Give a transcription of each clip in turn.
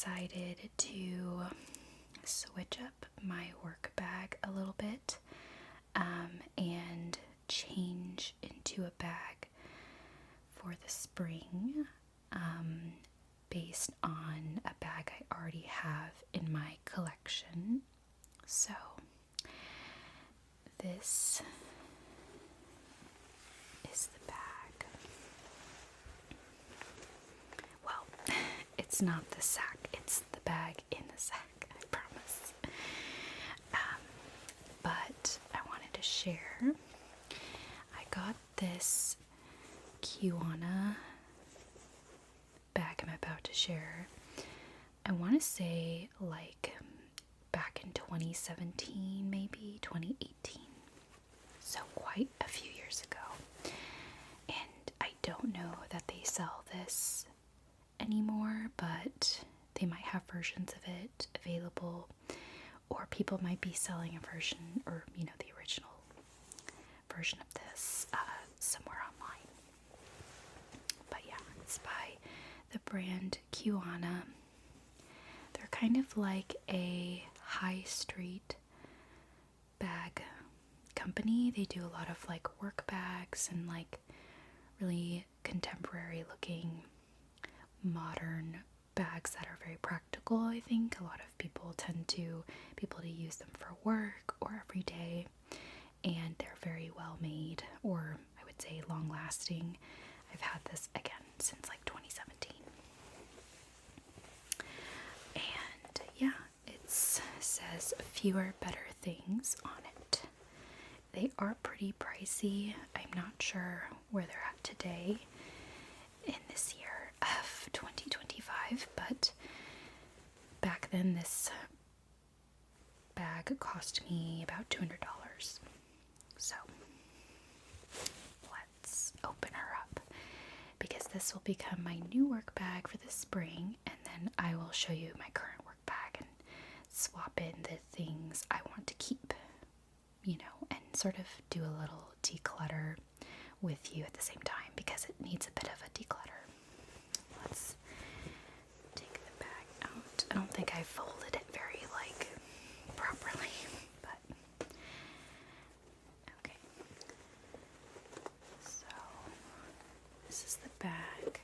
decided to switch up my work bag a little bit and change into a bag for the spring based on a bag I already have in my collection. So this is the bag. Well, it's not the sack, it's the bag in the sack, I promise. But I wanted to share. I got this Kiwana bag I'm about to share. I want to say like back in 2017, maybe 2018. So quite a few years ago. And I don't know that they sell this anymore, but they might have versions of it available, or people might be selling a version, or the original version of this somewhere online. But yeah, it's by the brand Kiwana. They're kind of like a high street bag company. They do a lot of like work bags and like really contemporary looking modern bags that are very practical. I think a lot of people tend to be able to use them for work or every day, and they're very well made, or I would say long lasting. I've had this again since like 2017. And yeah, it says fewer better things on it. They are pretty pricey. I'm not sure where they're at today in this year of 2025, but back then this bag cost me about $200. So let's open her up, because this will become my new work bag for the spring, and then I will show you my current work bag and swap in the things I want to keep, and sort of do a little declutter with you at the same time, because it needs a bit of a declutter. Let's take the bag out. I don't think I folded it very properly, but okay. So this is the bag.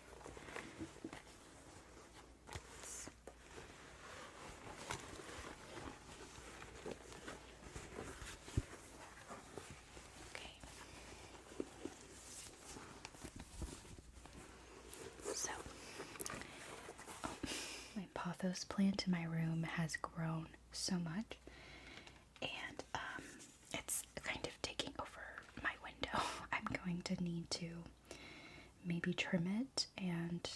Okay. So, my pothos plant in my room has grown so much, and it's kind of taking over my window. I'm going to need to maybe trim it and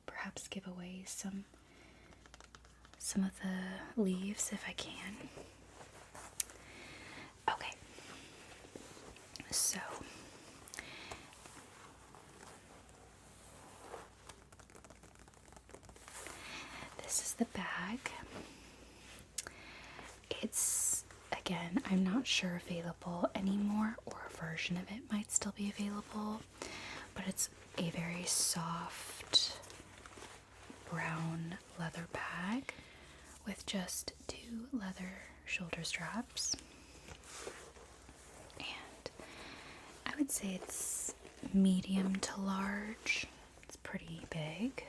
perhaps give away some of the leaves if I can. Okay, so this is the bag. It's, again, I'm not sure available anymore, or a version of it might still be available, but it's a very soft brown leather bag with just 2 leather shoulder straps, and I would say it's medium to large. It's pretty big,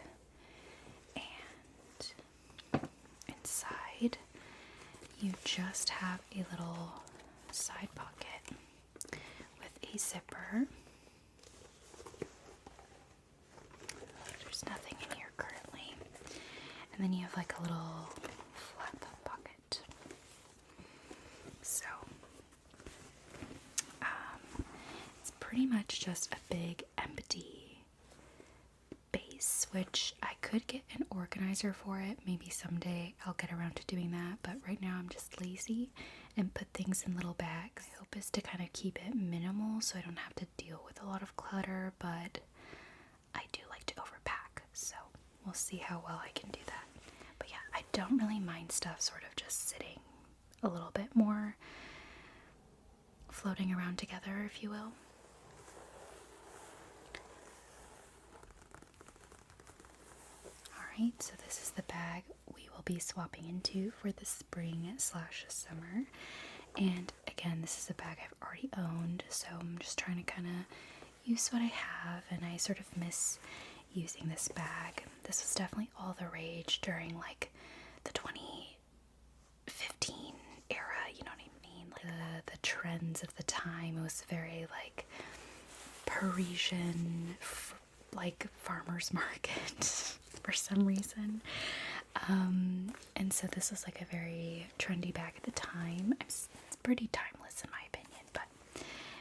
and inside you just have a little side pocket with a zipper. There's nothing in here currently. And then you have like a little flap pocket. So, it's pretty much just a big empty base, which I could get an organizer for it. Maybe someday I'll get around to doing that, but right now I'm just lazy and put things in little bags. My hope is to kind of keep it minimal so I don't have to deal with a lot of clutter, but I do like to overpack, so we'll see how well I can do that. But yeah, I don't really mind stuff sort of just sitting a little bit more, floating around together, if you will. Alright, so this is the bag we will be swapping into for the spring slash summer. And again, this is a bag I've already owned, so I'm just trying to kind of use what I have, and I sort of miss using this bag. This was definitely all the rage during like the 2015 era, you know what I mean? Like the trends of the time. It was very like Parisian, like farmer's market for some reason. And so this was like a very trendy bag at the time. It's pretty timeless in my opinion, but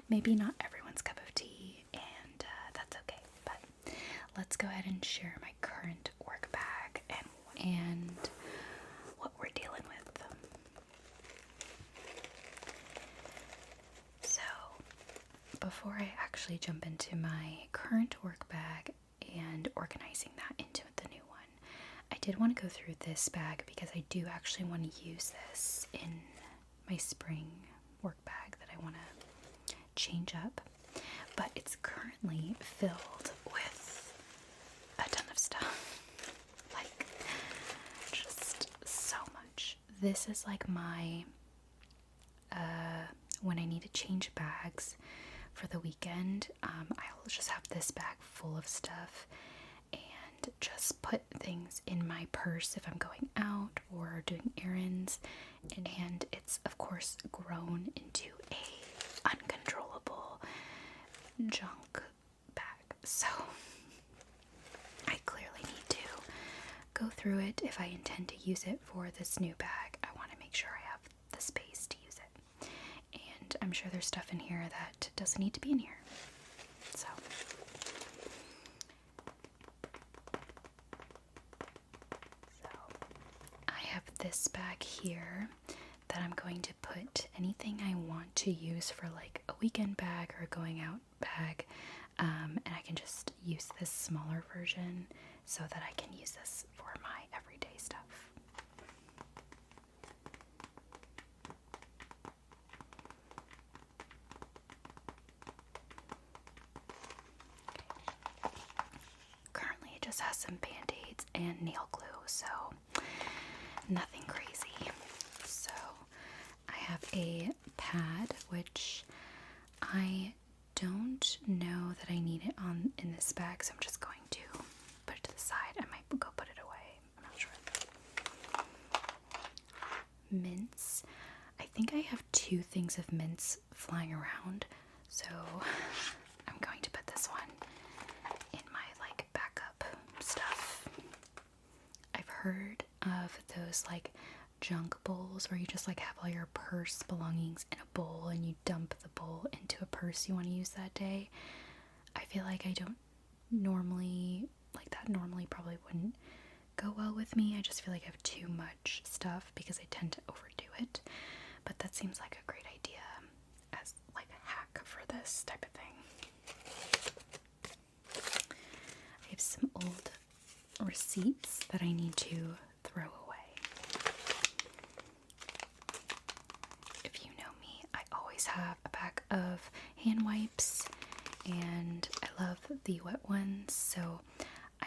maybe not everyone's cup of tea, and that's okay. But let's go ahead and share my current work bag and what we're dealing with. So before I actually jump into my current work bag and organizing that into the new one, I did want to go through this bag because I do actually want to use this in my spring work bag that I want to change up. But it's currently filled with a ton of stuff. Like, just so much. This is like my, when I need to change bags for the weekend, I'll just have this bag full of stuff and just put things in my purse if I'm going out or doing errands. And it's of course grown into a uncontrollable junk bag. So I clearly need to go through it. If I intend to use it for this new bag, I want to make sure I have the space to use it. And I'm sure there's stuff in here that doesn't need to be in here. So I have this bag here that I'm going to put anything I want to use for like a weekend bag or a going out bag, and I can just use this smaller version so that I can use this for my everyday stuff. Okay. Currently it just has some band-aids and nail glue, so nothing crazy. So I have a pad, which I don't know that I need it in this bag, so I'm just going to put it to the side. I might go put it away. I'm not sure. Mints. I think I have 2 things of mints flying around, so I'm going to put this one in my like backup stuff. I've heard of those like junk bowls where you just like have all your purse belongings in a bowl and you dump the bowl into a purse you want to use that day. I feel like I don't normally like that. Normally probably wouldn't go well with me. I just feel like I have too much stuff because I tend to overdo it. But that seems like a great idea as like a hack for this type of thing. I have some old receipts that I need to throw away. If you know me, I always have a pack of hand wipes, and I love the wet ones, so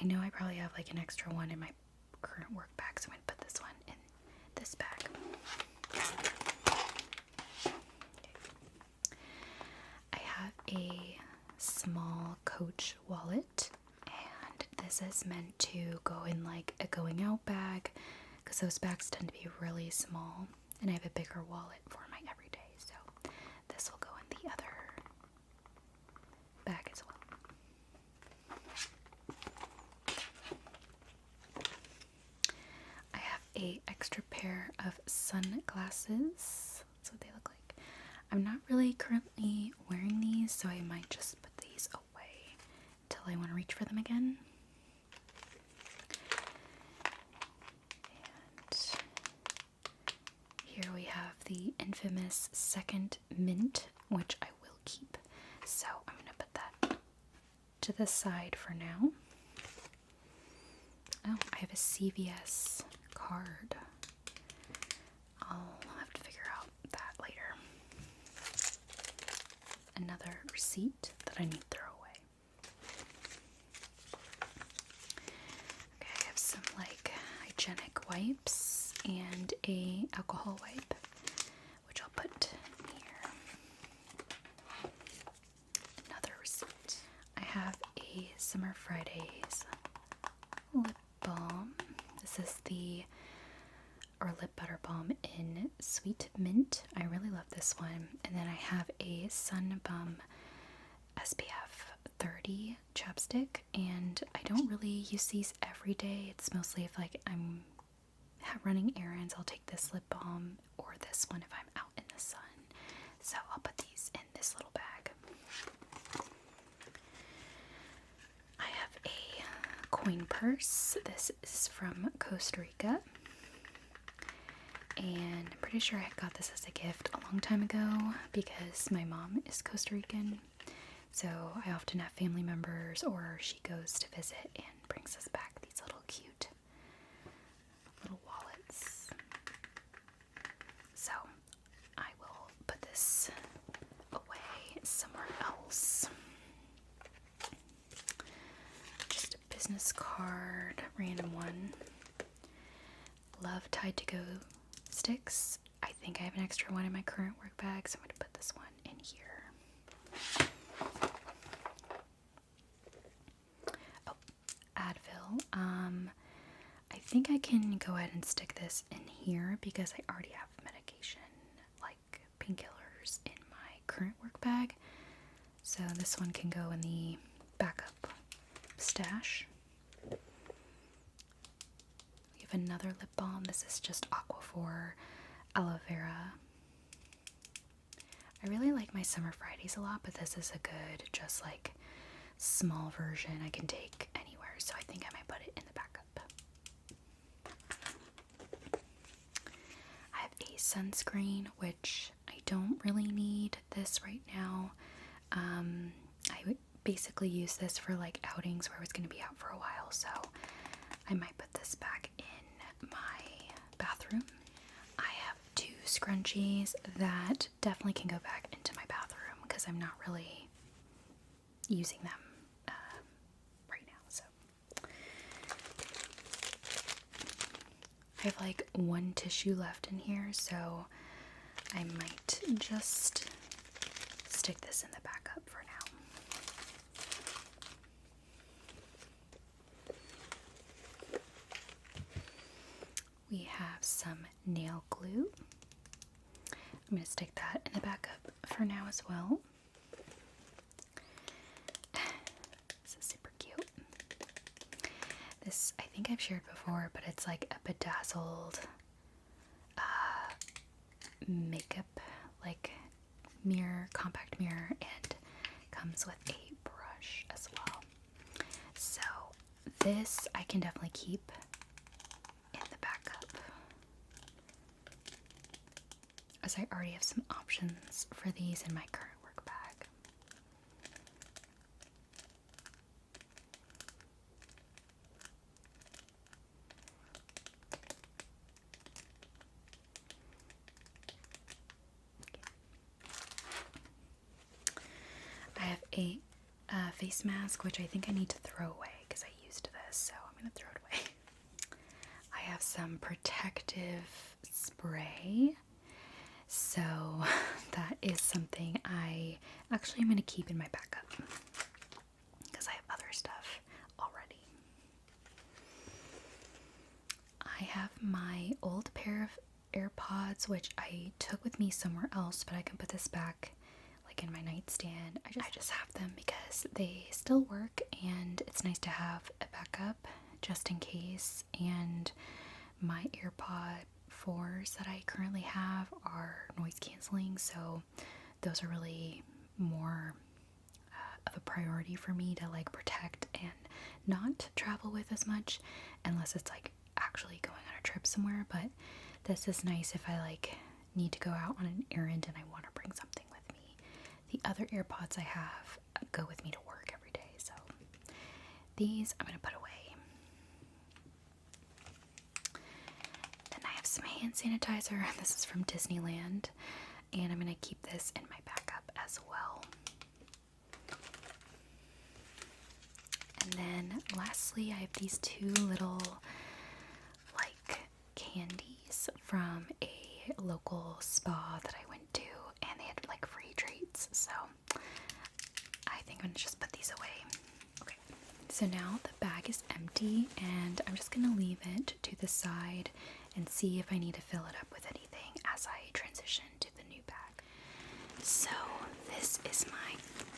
I know I probably have like an extra one in my current work bag, so I'm going to put this one in this bag. Okay. I have a small Coach wallet, and this is meant to go in like a going out bag because those bags tend to be really small, and I have a bigger wallet for my everyday, so this will go in the other bag as well. I have a extra pair of sunglasses. That's what they look like. I'm not really currently wearing these, so I might just put these away until I want to reach for them again. And here we have the infamous second mint, which I will keep. So I'm going to put that to the side for now. Oh, I have a CVS card. I'll have to figure out that later. Another receipt that I need to throw away. Okay, I have some like hygienic wipes and a alcohol wipe, which I'll put here. Another receipt. I have a Summer Fridays lip balm. This is the lip butter balm in Sweet Mint. I really love this one. And then I have a Sun Bum SPF 30 chapstick, and I don't really use these every day. It's mostly if like I'm running errands, I'll take this lip balm or this one if I'm out in the sun. So I'll put these in this little bag. I have a coin purse. This is from Costa Rica. And I'm pretty sure I got this as a gift a long time ago because my mom is Costa Rican. So I often have family members, or she goes to visit and brings us back these little cute little wallets. So I will put this away somewhere else. Just a business card, random one. Love Tide to Go sticks. I think I have an extra one in my current work bag, so I'm going to put this one in here. Oh, Advil. I think I can go ahead and stick this in here because I already have medication, like painkillers, in my current work bag. So this one can go in the backup stash. We have another lip balm. This is just Aquaphor aloe vera. I really like my Summer Fridays a lot, but this is a good, just like small version I can take anywhere, so I think I might put it in the backup. I have a sunscreen, which I don't really need this right now. I would basically use this for like outings where I was going to be out for a while, so I might put this back in my bathroom. I have two scrunchies that definitely can go back into my bathroom because I'm not really using them right now. So I have like one tissue left in here, so I might just stick this in the backup for now. We have some nail glue. I'm going to stick that in the backup for now as well. This is super cute. This, I think I've shared before, but it's like a bedazzled makeup, like mirror, compact mirror, and comes with a brush as well. So this I can definitely keep in the backup, as I already have some options for these in my current work bag. I have a face mask, which I think I need to throw away because I used this, so I'm going to throw it away. I have some protective spray. So that is something I actually am going to keep in my backup because I have other stuff already. I have my old pair of AirPods, which I took with me somewhere else, but I can put this back like in my nightstand. I just have them because they still work, and it's nice to have a backup just in case. And my AirPod 4s that I currently have are noise canceling, so those are really more of a priority for me to like protect and not travel with as much unless it's like actually going on a trip somewhere. But this is nice if I like need to go out on an errand and I want to bring something with me. The other AirPods I have go with me to work every day, so these I'm going to put away. Then I have some hand sanitizer. This is from Disneyland, and I'm going to keep this in my backup as well. And then lastly, I have these two little like from a local spa that I went to, and they had like free treats, so I think I'm gonna just put these away. Okay, so now the bag is empty, and I'm just gonna leave it to the side and see if I need to fill it up with anything as I transition to the new bag. So this is my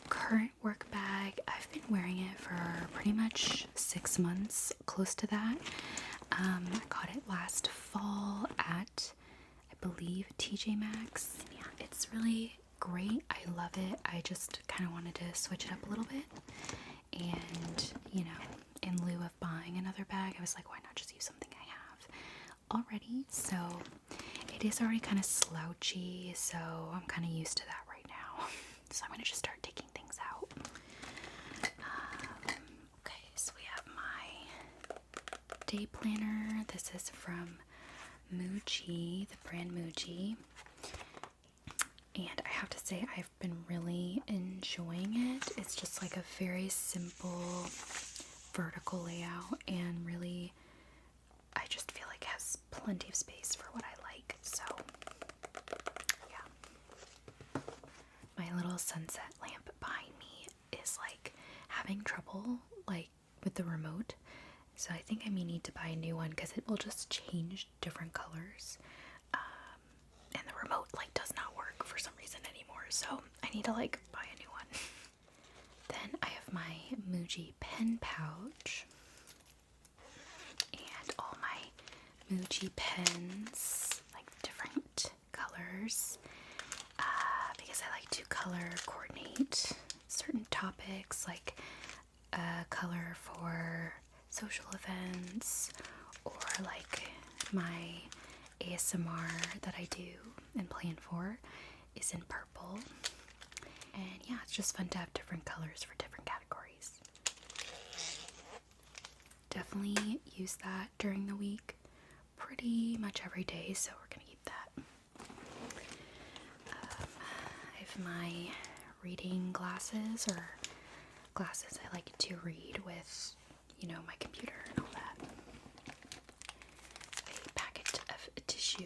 current work bag. I've been wearing it for pretty much 6 months, close to that. I got it last fall at, I believe, TJ Maxx. Yeah, it's really great. I love it. I just kind of wanted to switch it up a little bit. And, you know, in lieu of buying another bag, I was like, why not just use something I have already? So it is already kind of slouchy, so I'm kind of used to that right now. So I'm going to just start taking things out. Okay, so we have my day planner. This is from Muji, the brand Muji. And I have to say, I've been really enjoying it. It's just like a very simple vertical layout, and really, I just feel like it has plenty of space for what I like. So, yeah. My little sunset lamp behind me is like having trouble like with the remote. So I think I may need to buy a new one because it will just change different colors. And the remote like does not work for some reason anymore, so I need to like buy a new one. Then I have my Muji pen pouch and all my Muji pens, like different colors, because I like to color coordinate certain topics, like a color for social events, or like my ASMR that I do and plan for is in purple. And yeah, it's just fun to have different colors for different categories. Definitely use that during the week pretty much every day, so we're gonna keep that. I have my reading glasses, or glasses I like to read with, you know, my computer and all that. A packet of tissue.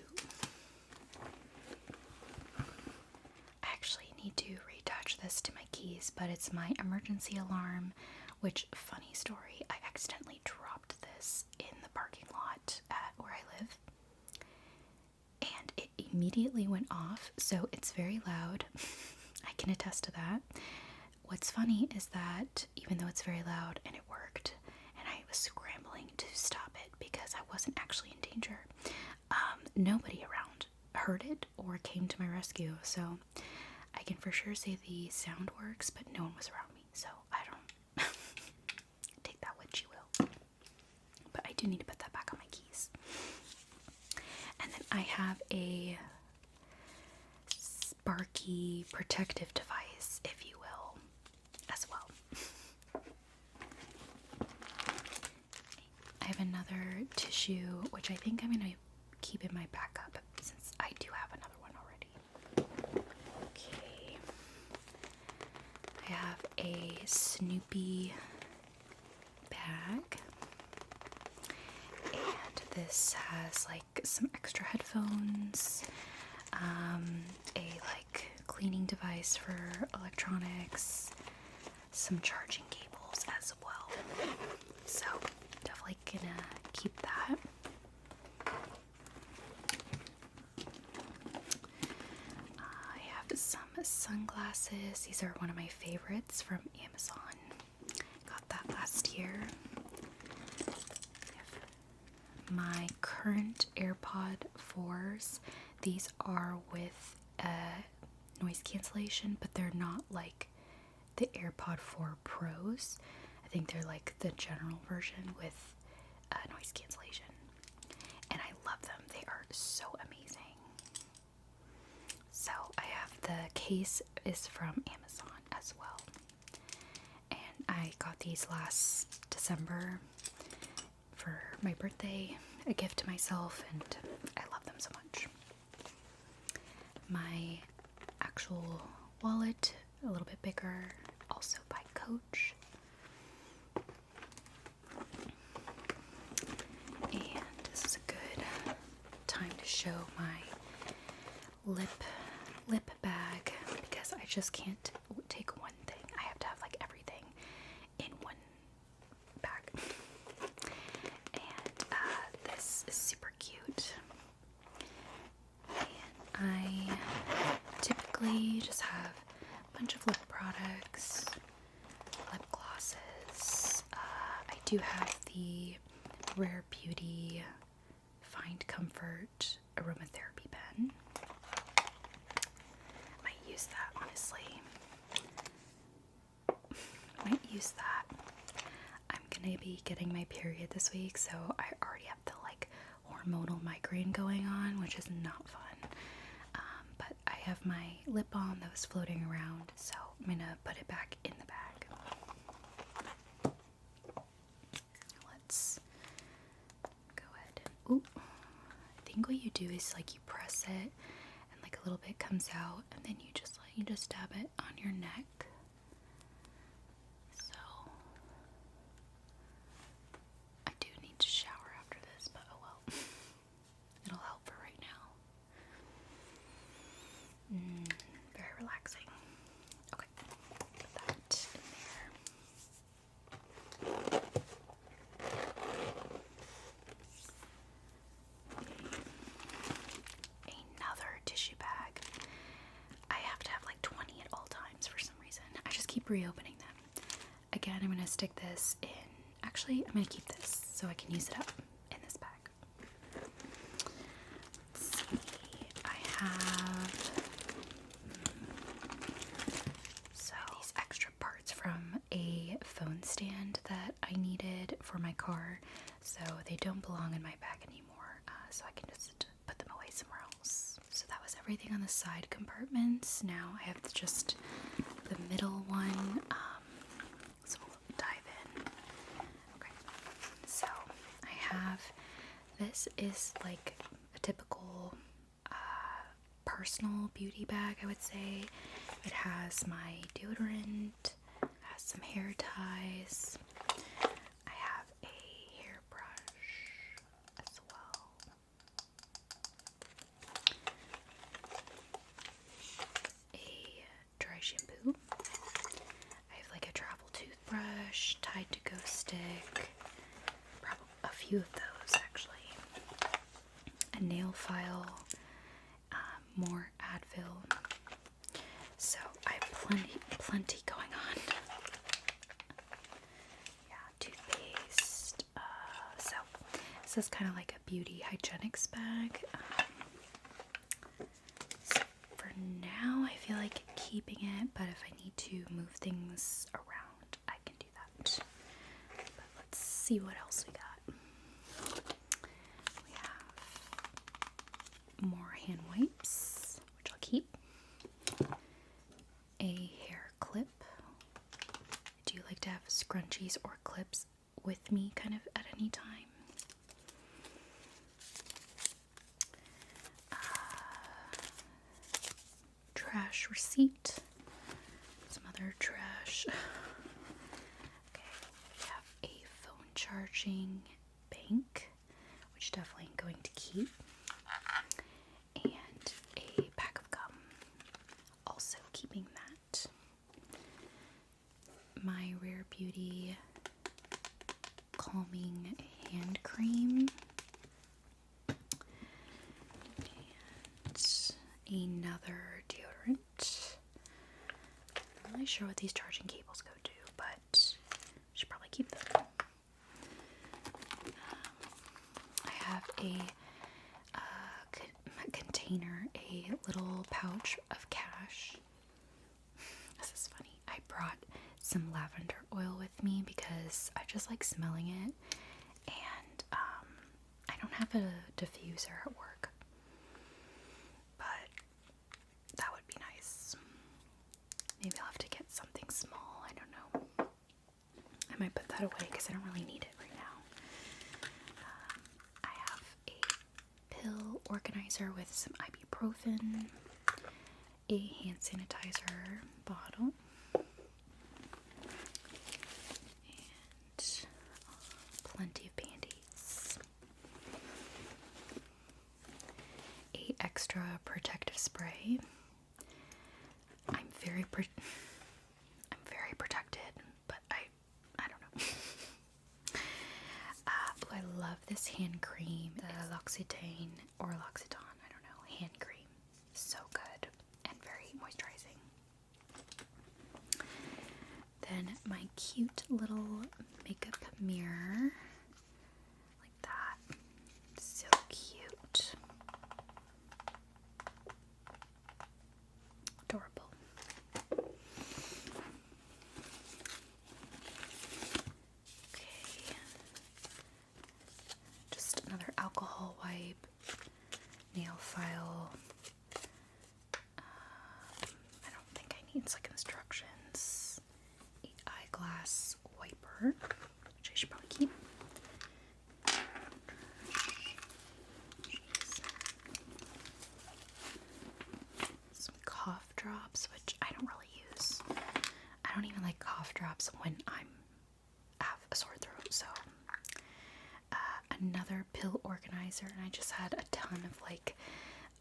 I actually need to reattach this to my keys, but it's my emergency alarm, which, funny story, I accidentally dropped this in the parking lot at where I live, and it immediately went off, so it's very loud. I can attest to that. What's funny is that even though it's very loud and it worked, and I was scrambling to stop it because I wasn't actually in danger, nobody around heard it or came to my rescue. So I can for sure say the sound works, but no one was around me, so I don't take that what you will. But I do need to put that back on my keys. And then I have a sparky protective device, if you will, as well. I have another tissue, which I think I'm going to keep in my backup since I do have another one already. Okay. I have a Snoopy bag. And this has like some extra headphones, a like cleaning device for electronics, some charging cables as well. So definitely gonna keep that. I have some sunglasses. These are one of my favorites from Amazon. Got that last year. My current AirPod 4s. These are with noise cancellation, but they're not like the AirPod 4 Pros. I think they're like the general version with noise cancellation. And I love them. They are so amazing. So I have the case is from Amazon as well. And I got these last December for my birthday, a gift to myself, and I love them so much. My actual wallet, a little bit bigger, also by Coach. And this is a good time to show my lip bag because I just can't take one thing. I have to have like everything in one bag. And this is super cute. And I typically just have a bunch of lip products, lip glosses. I do have the Rare Beauty Find Comfort aromatherapy pen. Might use that, honestly. Might use that. I'm gonna be getting my period this week, so I already have the like hormonal migraine going on, which is not fun. But I have my lip balm that was floating around, so I'm gonna put it back in the bag. Let's go ahead and, ooh, I think what you do is like you press it and like a little bit comes out, and then you just dab it on your neck. So I do need to shower after this, but oh well. It'll help for right now. Very relaxing. Okay, put that in there. Another tissue bag. I have to have like 20 at all times for some reason. I just keep reopening them. Again, I'm going to stick this in. Actually, I'm going to keep this so I can use it up in this bag. Let's see. I have these extra parts from a phone stand that I needed for my car, so they don't belong in my bag anymore, so I can just put them away somewhere else. So that was everything on the side compartments. Now I have just the middle one, so we'll dive in. Okay, so I have, this is like a typical personal beauty bag, I would say. It has my deodorant, has some hair ties. I have a hairbrush as well. A dry shampoo. I have like a travel toothbrush, Tide to Go stick, probably a few of those actually. A nail file, more Advil. So I have plenty going on. Yeah, toothpaste. So this is kind of like a beauty hygienics bag. So for now, I feel like keeping it, but if I need to move things around, I can do that. But let's see what else we got. We have more hand wipes, which I'll keep. A hair clip. I do like to have scrunchies or clips with me kind of at any time. Trash receipt. Some other trash. Okay, we have a phone charging bank, which definitely I'm going to keep. And a pack of gum. Also keeping that. My Rare Beauty Calming Hand Cream. And another deodorant. I'm not really sure what these charging cables go to, but I should probably keep them. I have a container, a little pouch of cash. This is funny. I brought some lavender oil with me because I just like smelling it, and I don't have a diffuser at work, but that would be nice. Maybe I'll have to get something small. I don't know. I might put that away because I don't really need it right now. I have a pill organizer with some ibuprofen, a hand sanitizer bottle, and plenty of Band-Aids. extra protective spray. I'm very protected, but I don't know. I love this hand cream, the L'Occitane or L'Occitane, I don't know, hand cream. So good and very moisturizing. Then my cute little makeup mirror, like that. So cute. Adorable. Okay. Just another alcohol wipe, nail file. I don't think I need like instructions. Eyeglass wiper, which I should probably keep. Jeez. Some cough drops, which I don't really use. I don't even like cough drops when I have a sore throat, so another pill organizer, and I just had a ton of like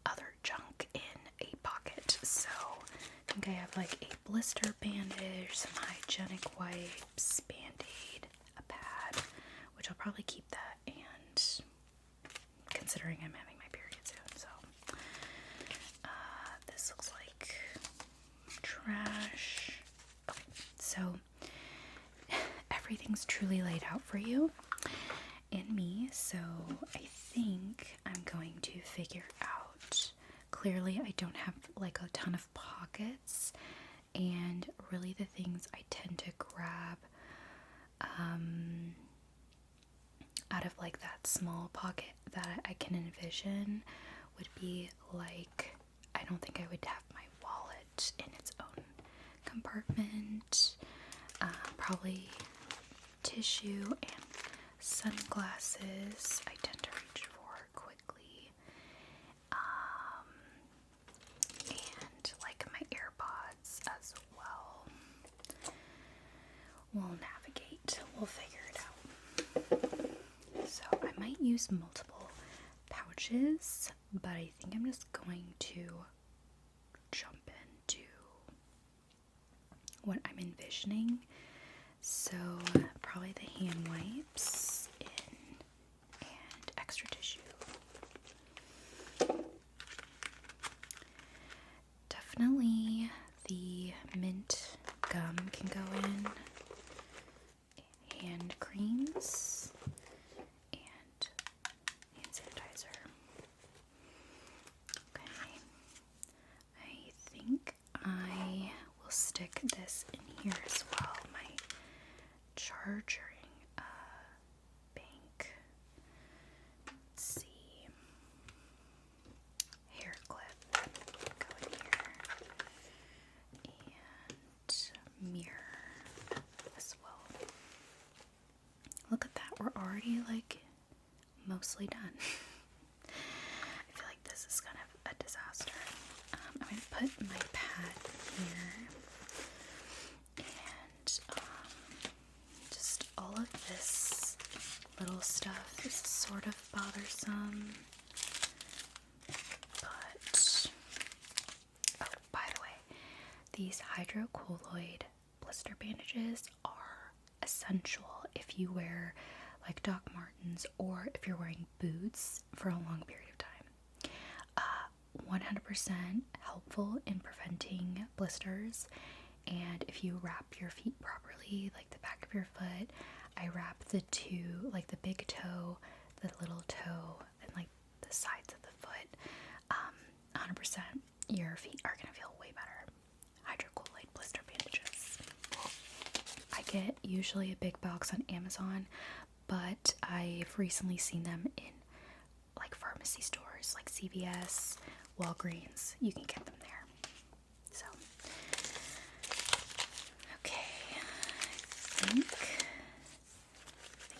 other junk in a pocket, so I think I have like a blister bandage, some hygienic wipes, band-aid, a pad, which I'll probably keep that, and considering I'm having my period soon, so this looks like trash. Okay, so everything's truly laid out for you and me, so I think I'm going to figure out. Clearly I don't have like a ton of pockets, and really the things I tend to grab out of like that small pocket that I can envision would be like, I don't think I would have my wallet in its own compartment, probably tissue and sunglasses I tend to reach for quickly, and like my AirPods as well. We'll navigate, we'll figure it out. So I might use multiple pouches, but I think I'm just going to jump into what I'm envisioning. So probably the hand wipes and extra tissue. Definitely the mint gum can go in, hand creams, and hand sanitizer. Okay, I think I will stick this in here as well. My charging bank. Let's see. Hair clip. Go in here. And mirror as well. Look at that. We're already like mostly done. I feel like this is kind of a disaster. I'm going to put my pad here. And just all of this little stuff is sort of bothersome. But, oh, by the way, these hydrocolloid blister bandages are essential if you wear like Doc Martens or if you're wearing boots for a long period of time. 100% helpful in preventing blisters, and if you wrap your feet properly, like the back of your foot, I wrap the two, like the big toe, the little toe, and like the sides of the foot, 100% your feet are going to feel way better. Hydrocolloid blister bandages. I get usually a big box on Amazon, but I've recently seen them in like pharmacy stores like CVS, Walgreens. You can get them there. So, okay, I think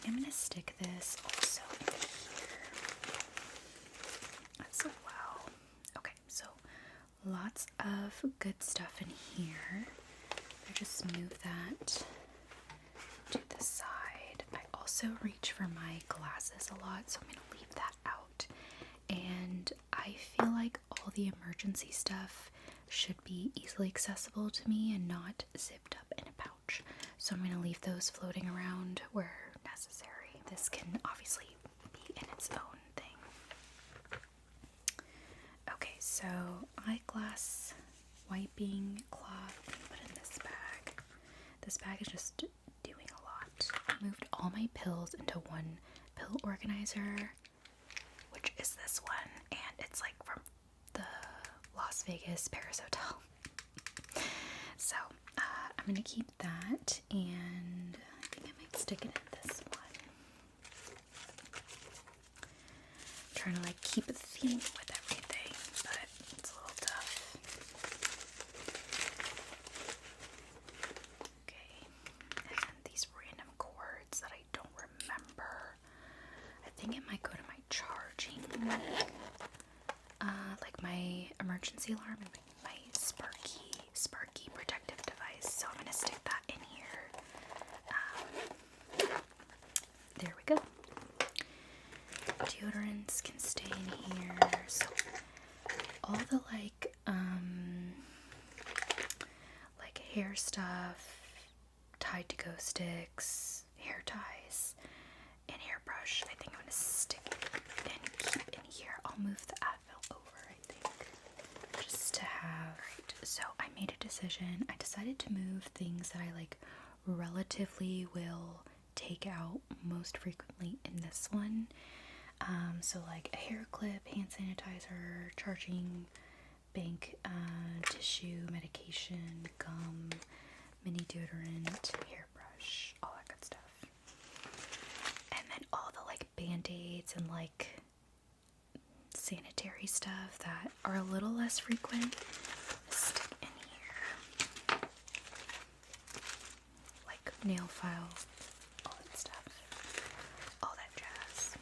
I'm gonna stick this also in here as well. Okay, so lots of good stuff in here. I just move that to the side. I also reach for my glasses a lot, so I'm gonna leave that out. And I feel like all the emergency stuff should be easily accessible to me and not zipped up in a pouch. So I'm going to leave those floating around where necessary. This can obviously be in its own thing. Okay, so eyeglass wiping cloth, put in this bag. This bag is just doing a lot. I moved all my pills into one pill organizer, which is this one, and it's like from the Las Vegas Paris Hotel. So I'm gonna keep that, and I think I might stick it in this one. I'm trying to like keep a theme with everything, but it's a little tough. Okay, and then these random cords that I don't remember. I think it might go to my charging, like my emergency alarm and my Sparky protective device. So I'm gonna stick that in here. There we go. Deodorants can stay in here. So all the like hair stuff, Tide to Go sticks, hair ties, and hairbrush, I think I'm gonna stick and keep in here. I'll move the Advil over, I think, just to have. Right, so I made a decision. I decided to move things that I like relatively will take out most frequently in this one. So like a hair clip, hand sanitizer, charging bank, tissue, medication, gum, mini deodorant, hairbrush, all that good stuff. And then all the like band-aids and like sanitary stuff that are a little less frequent, stick in here. Like nail file, all that stuff, all that jazz.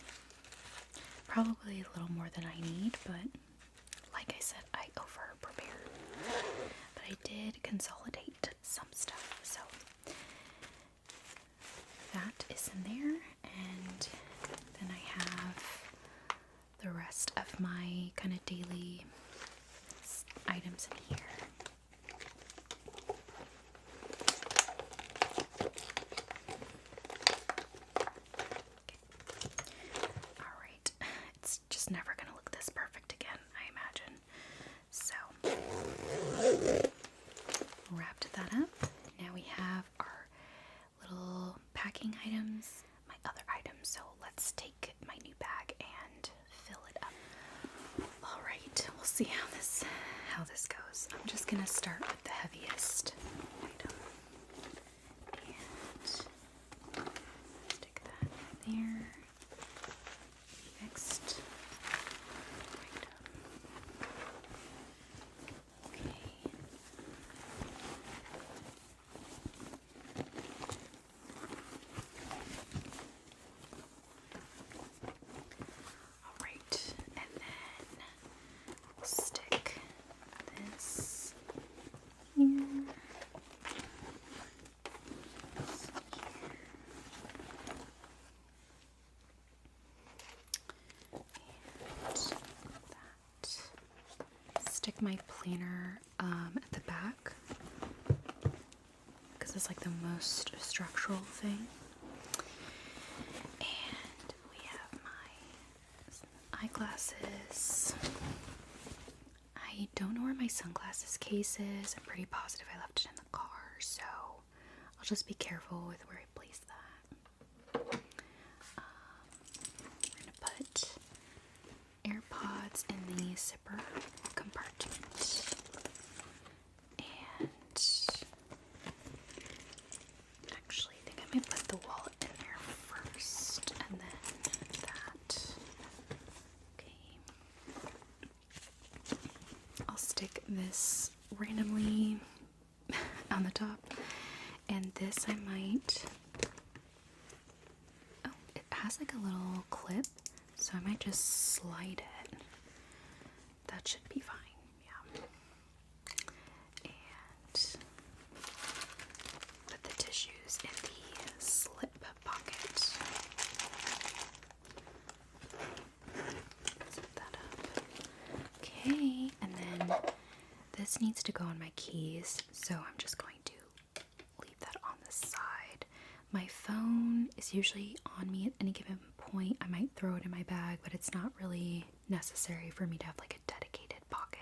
Probably a little more than I need, but like I said, I over-prepared. But I did consolidate some stuff, so that is in there, and then I have the rest of my kind of daily items in here. Okay. Alright, it's just never gonna look this perfect again, I imagine. So, wrapped that up. Now we have our little packing items, my other items. So let's take my new bag and fill it up. Alright, we'll see how this goes. I'm just gonna start with the heaviest item. And stick that in there. Next item. Okay. Alright, and then we'll stick this here. This here. And that. Stick my planner at the back because it's like the most structural thing. And we have my eyeglasses. I don't know where my sunglasses case is. I'm pretty positive I left it in the car, so I'll just be careful with where I place that. We're gonna put AirPods in the zipper compartment, and actually I think I might put the wallet in there first, and then that. Okay. I'll stick this randomly on the top, and this I might, oh, it has like a little clip, so I might just slide it. That should be fine, yeah. And put the tissues in the slip pocket. Zip that up. Okay, this needs to go on my keys, so I'm just going to leave that on the side. My phone is usually on me at any given point. I might throw it in my bag, but it's not really necessary for me to have like a dedicated pocket.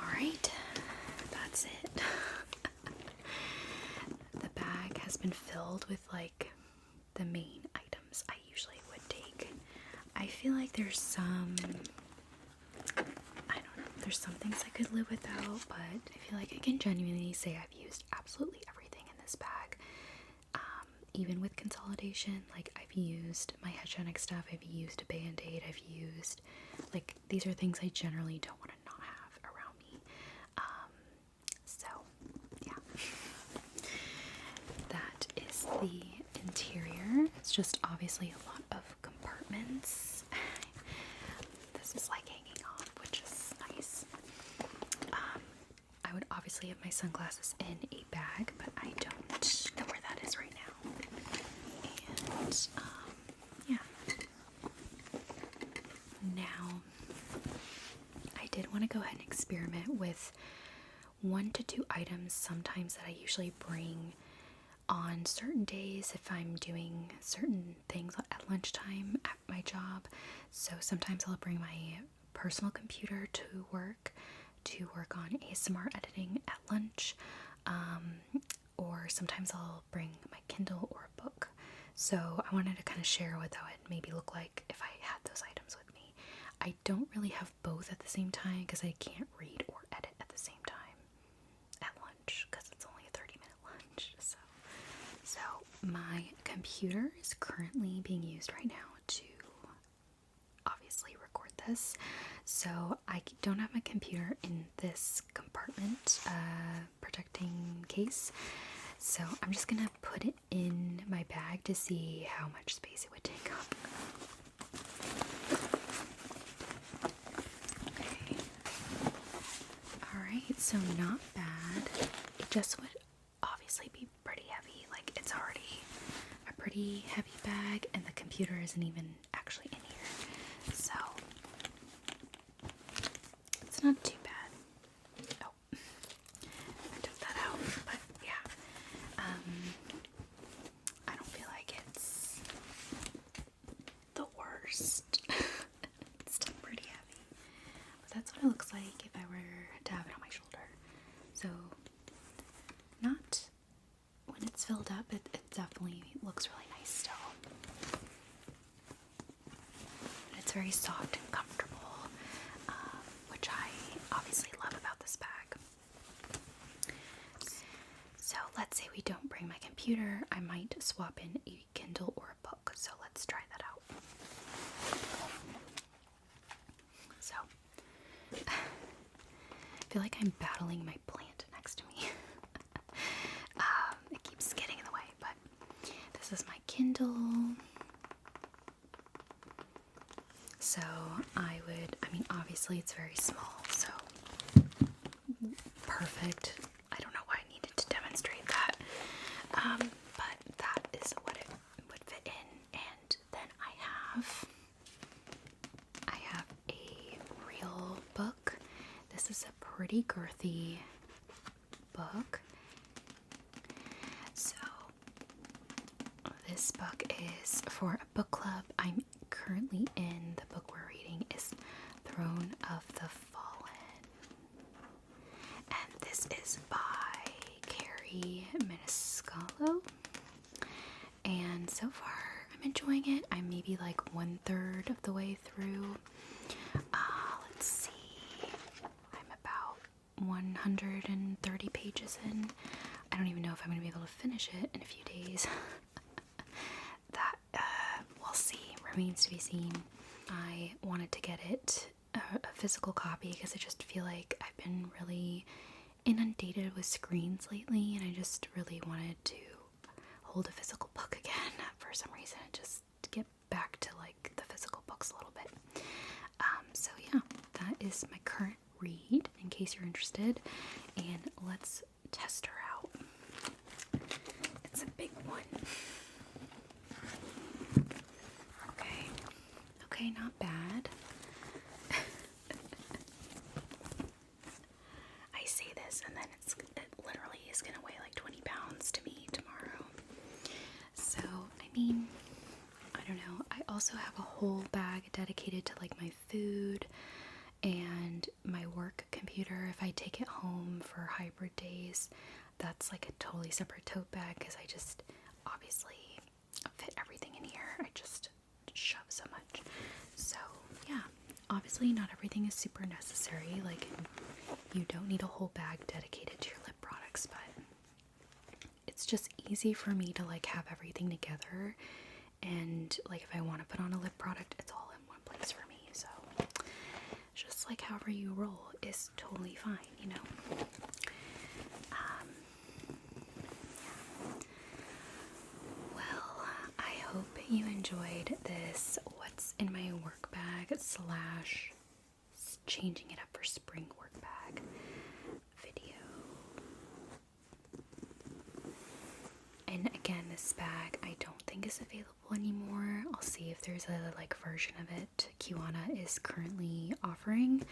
Alright, that's it. The bag has been filled with like the main items I usually would take. I feel like there's some, I don't know, there's some things I could live without, but I feel like I can genuinely say I've used absolutely everything in this bag. Even with consolidation, like I've used my hygienic stuff, I've used a band-aid, I've used, like, these are things I generally don't want to not have around me. So, yeah. That is the interior. It's just obviously a lot of compartments. This is like hanging off, which is nice. I would obviously have my sunglasses in a bag, but I don't know where that is right now. And, yeah. Now, I did want to go ahead and experiment with 1 to 2 items sometimes that I usually bring on certain days if I'm doing certain things at lunchtime at my job. So sometimes I'll bring my personal computer to work on ASMR editing at lunch, or sometimes I'll bring my Kindle or a book. So I wanted to kind of share what that would maybe look like if I had those items with me. I don't really have both at the same time because I can't read or edit at the same time at lunch because it's only a 30-minute lunch. So my computer is currently being used right now to obviously record this. So I don't have my computer in this compartment protecting case. So I'm just gonna put it in my bag to see how much space it would take up. Okay. Alright, so not bad. It just would obviously be pretty heavy. Like, it's already a pretty heavy bag and the computer isn't even actually in here. So it's not too bad. Oh, I took that out, but yeah. I don't feel like it's the worst. It's still pretty heavy. But that's what it looks like if I were to have it on my shoulder. So, not when it's filled up, it definitely looks really nice still. And it's very soft and comfortable, which I obviously love about this bag. So let's say we don't bring my computer, I might swap in a Kindle or a book. So let's try that out. So, I feel like I'm battling my plant next to me. It keeps getting in the way, but this is my Kindle. So obviously it's very small, so perfect. I don't know why I needed to demonstrate that, but that is what it would fit in. And then I have a real book. This is a pretty girthy book. So this book is for a book club I'm currently in. The book we're reading is Throne of the Fallen. And this is by Carrie Maniscalco. And so far I'm enjoying it. I'm maybe like 1/3 of the way through. Let's see. I'm about 130 pages in. I don't even know if I'm going to be able to finish it in a few days. That, we'll see. Remains to be seen. I wanted to get it a physical copy because I just feel like I've been really inundated with screens lately, and I just really wanted to hold a physical book again for some reason, and just get back to like the physical books a little bit. So yeah, that is my current read in case you're interested, and let's test her out. It's a big one. Okay, not bad. is gonna weigh like 20 pounds to me tomorrow. So, I mean, I don't know. I also have a whole bag dedicated to like my food and my work computer. If I take it home for hybrid days, that's like a totally separate tote bag because I just obviously fit everything in here. I just shove so much. So, yeah, obviously not everything is super necessary. Like, you don't need a whole bag dedicated to your lip products, but it's just easy for me to like have everything together. And like if I want to put on a lip product, it's all in one place for me. So just like however you roll is totally fine, you know. Well, I hope you enjoyed this what's in my work bag slash changing it up for spring work bag video. And again, this bag I don't think is available anymore. I'll see if there's a like version of it Kiwana is currently offering.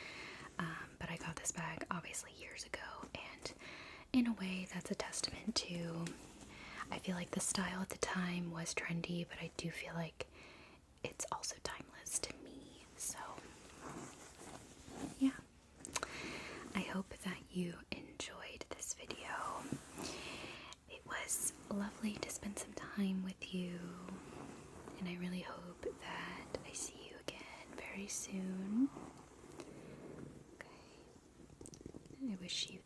But I got this bag obviously years ago, and in a way that's a testament to, I feel like the style at the time was trendy, but I do feel like it's also timeless to me. So yeah, I hope that you enjoyed this video. It was lovely to spend some time with you, and I really hope that I see you again very soon. Okay. I wish you